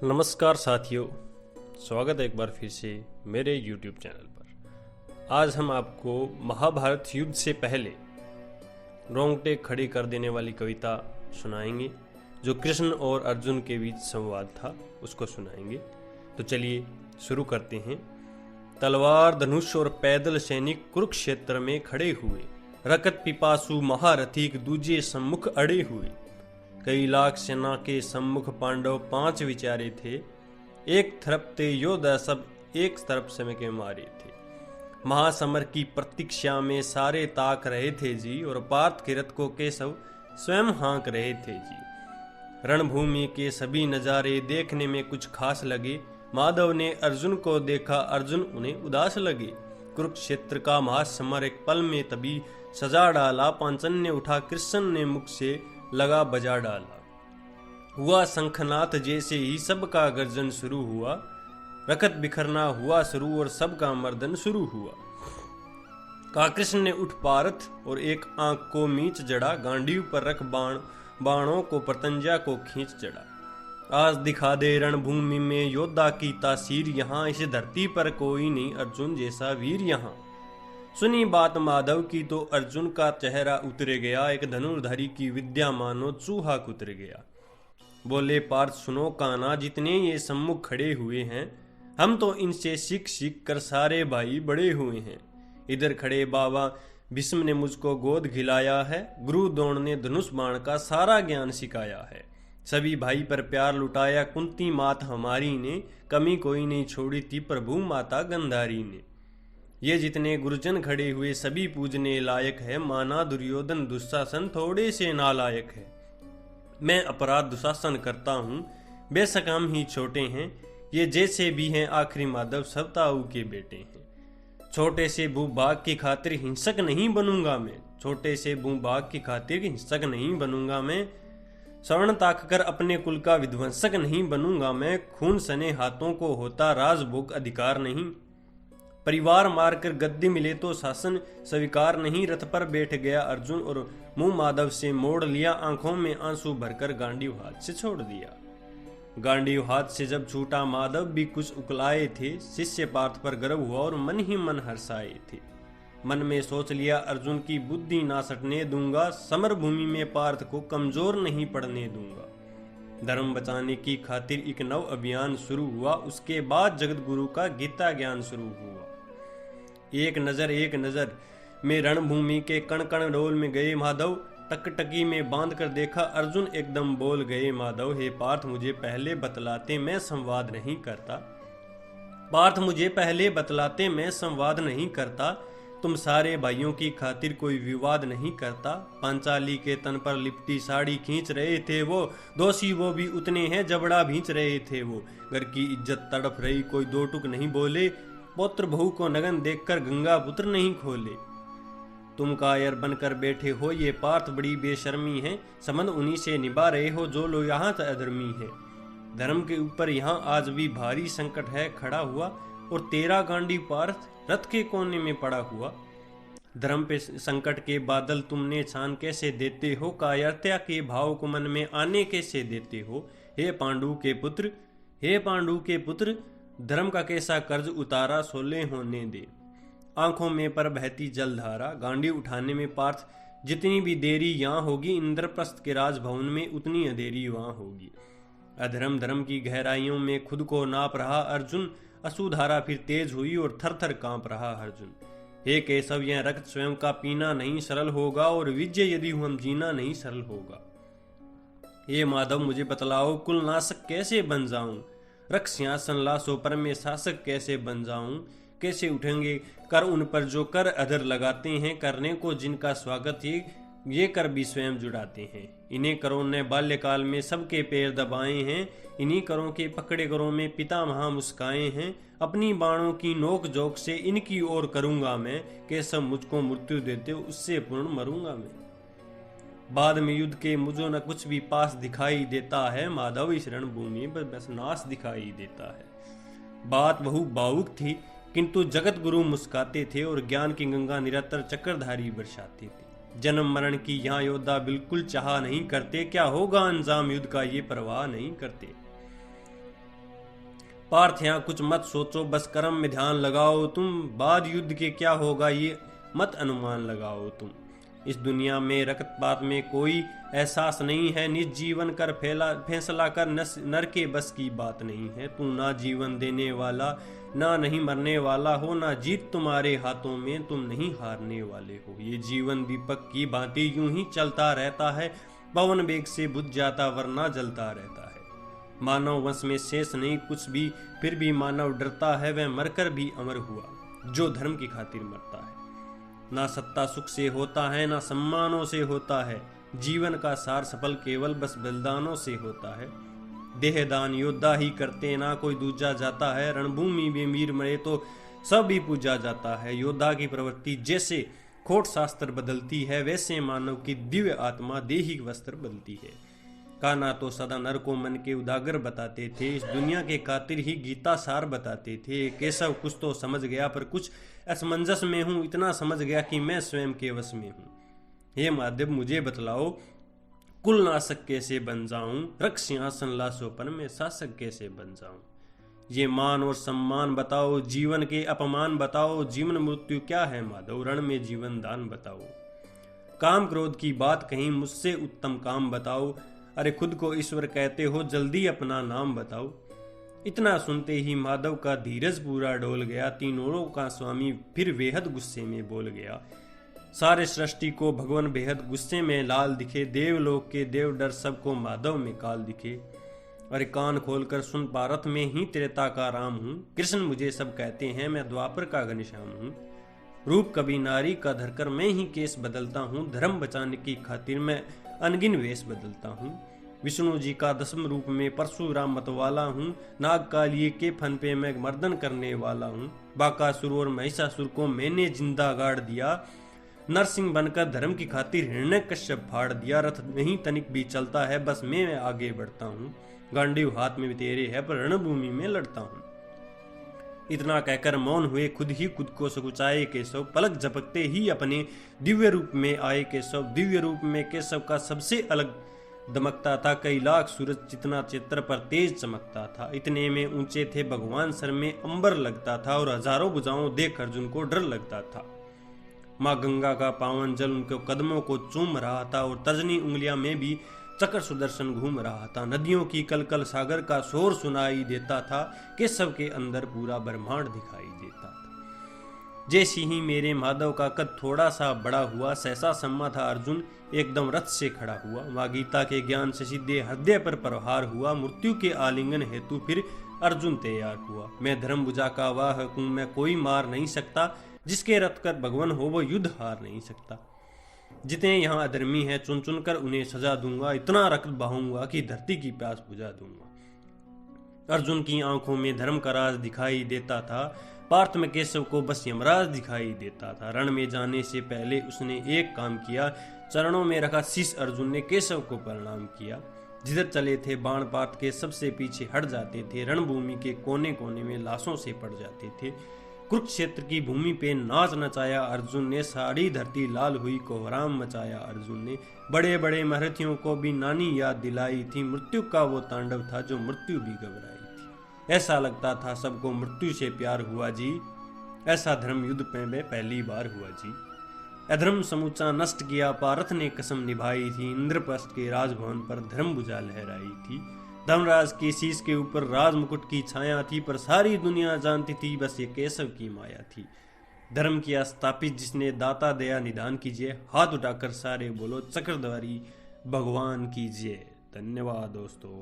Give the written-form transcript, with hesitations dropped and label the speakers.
Speaker 1: नमस्कार साथियों, स्वागत है एक बार फिर से मेरे YouTube चैनल पर। आज हम आपको महाभारत युद्ध से पहले रोंगटे खड़ी कर देने वाली कविता सुनाएंगे, जो कृष्ण और अर्जुन के बीच संवाद था, उसको सुनाएंगे। तो चलिए शुरू करते हैं। तलवार, धनुष और पैदल सैनिक कुरुक्षेत्र में खड़े हुए, रकत पिपासु महारथी दूजे सम्मुख अड़े हुए। कई लाख सेना के सम्मुख पांडव 5 विचारे थे, एक तरफ ते योद्धा सब एक तरफ समय के मारे थे। महासमर की प्रतीक्षा में सारे ताक रहे थे जी, और पार्थ के रथ को केशव स्वयं हाँक रहे थे जी। रणभूमि के सभी नजारे देखने में कुछ खास लगे। माधव ने अर्जुन को देखा, अर्जुन उन्हें उदास लगे। कुरुक्षेत्र का महासमर एक पल में तभी सजा डाला। पांचजन्य उठा कृष्ण ने मुख से लगा बजा डाला। हुआ शंखनाथ जैसे ही सबका गर्जन शुरू हुआ। रकत बिखरना हुआ शुरू और सबका मर्दन शुरू हुआ। का कृष्ण ने उठ पारथ और एक आंख को मीच जड़ा। गांडीव पर रख बाणों को प्रतंजा को खींच जड़ा। आज दिखा दे रणभूमि में योद्धा की तासीर, यहाँ इस धरती पर कोई नहीं अर्जुन जैसा वीर यहाँ। सुनी बात माधव की तो अर्जुन का चेहरा उतर गया। एक धनुर्धारी की विद्या मानो चूहा कुतर गया। बोले पार्थ सुनो काना, जितने ये सम्मुख खड़े हुए हैं, हम तो इनसे सीख सीख कर सारे भाई बड़े हुए हैं। इधर खड़े बाबा भीष्म ने मुझको गोद खिलाया है। गुरु द्रोण ने धनुष बाण का सारा ज्ञान सिखाया है। सभी भाई पर प्यार लुटाया कुंती मात हमारी ने, कमी कोई नहीं छोड़ी थी प्रभु माता गंधारी ने। ये जितने गुरुजन खड़े हुए सभी पूजने लायक है। माना दुर्योधन दुशासन थोड़े से नालायक है। मैं अपराध दुशासन करता हूँ, बेशक हम ही छोटे हैं। ये जैसे भी हैं आखिरी माधव सब ताऊ के बेटे हैं। छोटे से भूभाग की खातिर हिंसक नहीं बनूंगा मैं। छोटे से भूभाग की खातिर हिंसक नहीं बनूंगा मैं। स्वर्ण ताक कर अपने कुल का विध्वंसक नहीं बनूंगा मैं। खून सने हाथों को होता राजभोग अधिकार नहीं। परिवार मारकर गद्दी मिले तो शासन स्वीकार नहीं। रथ पर बैठ गया अर्जुन और मुंह माधव से मोड़ लिया। आंखों में आंसू भरकर गांडीव हाथ से छोड़ दिया। गांडीव हाथ से जब छूटा माधव भी कुछ उकलाए थे। शिष्य पार्थ पर गर्व हुआ और मन ही मन हर्षाए थे। मन में सोच लिया अर्जुन की बुद्धि ना सटने दूंगा। समर भूमि में पार्थ को कमजोर नहीं पड़ने दूंगा। धर्म बचाने की खातिर एक नव अभियान शुरू हुआ। उसके बाद जगत गुरु का गीता ज्ञान शुरू हुआ। एक नजर में रणभूमि के कण कण डोल में गए माधव। टकटकी में बांध कर देखा अर्जुन, एकदम बोल गए माधव, हे पार्थ मुझे पहले बतलाते मैं संवाद नहीं करता। पार्थ मुझे पहले बतलाते मैं संवाद नहीं करता। तुम सारे भाइयों की खातिर कोई विवाद नहीं करता। पांचाली के तन पर लिपटी साड़ी खींच रहे थे वो, दोषी वो भी उतने हैं जबड़ा भींच रहे थे वो। घर की इज्जत तड़प रही, कोई दो टुक नहीं बोले। पौत्र बहू को नगन देखकर गंगा पुत्र नहीं खोले। तुम कायर बनकर बैठे हो ये पार्थ बड़ी बेशर्मी है। संबंध उन्हीं से निभा रहे हो जो लोग यहाँ अधर्मी है। धर्म के ऊपर यहाँ आज भी भारी संकट है खड़ा हुआ, और तेरा गांडी पार्थ रथ के कोने में पड़ा हुआ। धर्म पे संकट के बादल तुमने छान कैसे देते हो। कायरता के भाव को मन में आने कैसे देते हो। हे पांडु के पुत्र, हे पांडु के पुत्र, धर्म का कैसा कर्ज उतारा सोले होने दे। आंखों में पर बहती जलधारा। गांडी उठाने में पार्थ जितनी भी देरी यहाँ होगी, इंद्रप्रस्थ के राजभवन में उतनी अंधेरी वहाँ होगी। अधर्म धर्म की गहराइयों में खुद को नाप रहा अर्जुन। असूधारा फिर तेज हुई और थर थर कांप रहा अर्जुन। हे केशव, यह रक्त स्वयं का पीना नहीं सरल होगा, और विजय यदि हम जीना नहीं सरल होगा। हे माधव मुझे बतलाओ, कुल नाशक कैसे बन जाऊं। रख सिंहासन लाशों पर मैं शासक कैसे बन जाऊं। कैसे उठेंगे कर उन पर जो कर अधर लगाते हैं। करने को जिनका स्वागत ये कर भी स्वयं जुड़ाते हैं। इन्हें करों ने बाल्यकाल में सबके पैर दबाए हैं। इन्हीं करों के पकड़े करों में पिता महा मुस्काए हैं। अपनी बाणों की नोक जोक से इनकी ओर करूंगा मैं। कैसे मुझको मृत्यु देते उससे पूर्ण मरूंगा मैं। बाद में युद्ध के मुझे न कुछ भी पास दिखाई देता है। माधव इस रणभूमि पर बस नाश दिखाई देता है। बात बहु भावुक थी, किंतु जगत गुरु मुस्काते थे और ज्ञान की गंगा निरंतर चक्रधारी बरसाते थे। जन्म मरण की यहाँ योद्धा बिल्कुल चाह नहीं करते। क्या होगा अंजाम युद्ध का ये परवाह नहीं करते। पार्थ यहाँ कुछ मत सोचो, बस कर्म में ध्यान लगाओ तुम। बाद युद्ध के क्या होगा ये मत अनुमान लगाओ तुम। इस दुनिया में रक्तपात में कोई एहसास नहीं है, निज जीवन कर फैसला कर नर के बस की बात नहीं है। तू ना जीवन देने वाला ना नहीं मरने वाला हो, ना जीत तुम्हारे हाथों में, तुम नहीं हारने वाले हो। ये जीवन दीपक की भांति यूं ही चलता रहता है, पवन वेग से बुझ जाता वरना जलता रहता है। मानव वंश में शेष नहीं कुछ भी, फिर भी मानव डरता है, वह मरकर भी अमर हुआ जो धर्म की खातिर मरता है। ना सत्ता सुख से होता है ना सम्मानों से होता है, जीवन का सार सफल केवल बस बलिदानों से होता है। देहदान योद्धा ही करते ना कोई दूजा जाता है, रणभूमि में वीर मरे तो सब भी पूजा जाता है। योद्धा की प्रवृत्ति जैसे खोट शास्त्र बदलती है, वैसे मानव की दिव्य आत्मा देही वस्त्र बदलती है। कान्हा तो सदा नर को मन के उदागर बताते थे, इस दुनिया के खातिर ही गीता सार बताते थे। केशव कुछ तो समझ गया पर कुछ असमंजस में हूँ, इतना समझ गया कि मैं स्वयं के वश में हूँ। हे माधव मुझे बतलाओ, कुल नाशक कैसे बन जाऊं, रख सिंहासन लाशोपन में शासक कैसे बन जाऊं। ये मान और सम्मान बताओ, जीवन के अपमान बताओ, जीवन मृत्यु क्या है माधव, रण में जीवन दान बताओ। काम क्रोध की बात कहीं, मुझसे उत्तम काम बताओ, अरे खुद को ईश्वर कहते हो, जल्दी अपना नाम बताओ। इतना सुनते ही माधव का धीरज पूरा डोल गया, तीनों का स्वामी फिर बेहद गुस्से में बोल गया। सारे सृष्टि को भगवान बेहद गुस्से में लाल दिखे, देवलोक के देव डर सबको माधव में काल दिखे। अरे कान खोलकर सुन, पारथ में ही त्रेता का राम हूँ, कृष्ण मुझे सब कहते हैं, मैं द्वापर का घनश्याम हूँ। रूप कभी नारी का धरकर मैं ही केस बदलता हूँ, धर्म बचाने की खातिर मैं अनगिन वेश बदलता हूँ। विष्णु जी का 10वें रूप में परशुराम मतवाला हूँ, नागकालिये के फन पे मैं मर्दन करने वाला हूँ। बाकासुर और महिषासुर को मैंने जिंदा गाड़ दिया, नरसिंह बनकर धर्म की खातिर हिरण्यकश्यप फाड़ दिया। रथ नहीं तनिक भी चलता है, बस मैं आगे बढ़ता हूँ, गांडीव हाथ में भी तेरे है पर रणभूमि में लड़ता हूँ। इतना कहकर मौन हुए, खुद ही खुद को सकुचाए केशव, पलक झपकते ही अपने दिव्य रूप में आए केशव। दिव्य रूप में केशव का सबसे अलग दमकता था, कई लाख सूरज जितना चित्र पर तेज चमकता था। इतने में ऊंचे थे भगवान, सर में अंबर लगता था और हजारों भुजाओं देख अर्जुन को डर लगता था। माँ गंगा का पावन जल उनके कदमों को चूम रहा था और तर्जनी उंगलियां में भी चक्र सुदर्शन घूम रहा था। नदियों की कलकल सागर का शोर सुनाई देता था, केशव के अंदर पूरा ब्रह्मांड दिखाई देता था। जैसे ही मेरे माधव का कद थोड़ा सा बड़ा हुआ, सहसा सम्मा था अर्जुन एकदम रथ से खड़ा हुआ। माँ गीता के ज्ञान से सीधे हृदय पर प्रहार हुआ, मृत्यु के आलिंगन हेतु फिर अर्जुन तैयार हुआ। मैं धर्म भुजा का वाहक हूँ, मैं कोई मार नहीं सकता, जिसके रथ कर भगवान हो वो युद्ध हार नहीं सकता। जितने यहाँ अधर्मी हैं चुन चुन कर उन्हें सजा दूंगा, इतना रक्त बहाऊंगा कि धरती की प्यास बुझा दूंगा। अर्जुन की आंखों में धर्म का राज दिखाई देता था, पार्थ में केशव को बस यमराज दिखाई देता था। रण में जाने से पहले उसने एक काम किया, चरणों में रखा शीश अर्जुन ने केशव को प्रणाम किया। जिधर चले थे बाण पार्थ के सबसे पीछे हट जाते थे, रणभूमि के कोने कोने में लाशों से पड़ जाते थे। कुरुक्षेत्र की भूमि पे नाच नचाया अर्जुन ने, सारी धरती लाल हुई, कोहराम मचाया अर्जुन ने। बड़े बड़े महारथियों को भी नानी याद दिलाई थी, मृत्यु का वो तांडव था जो मृत्यु भी घबराई थी। ऐसा लगता था सबको मृत्यु से प्यार हुआ जी, ऐसा धर्म युद्ध में पहली बार हुआ जी। अधर्म समूचा नष्ट किया पारथ ने कसम निभाई थी, इंद्रप्रस्थ के राजभवन पर धर्म भुजा लहराई थी। धर्मराज के शीश के ऊपर राज मुकुट की छाया थी, पर सारी दुनिया जानती थी बस ये केशव की माया थी। धर्म किया स्थापित जिसने, दाता दया निदान कीजिए। हाथ उठाकर सारे बोलो चक्रधारी भगवान की जय। धन्यवाद दोस्तों।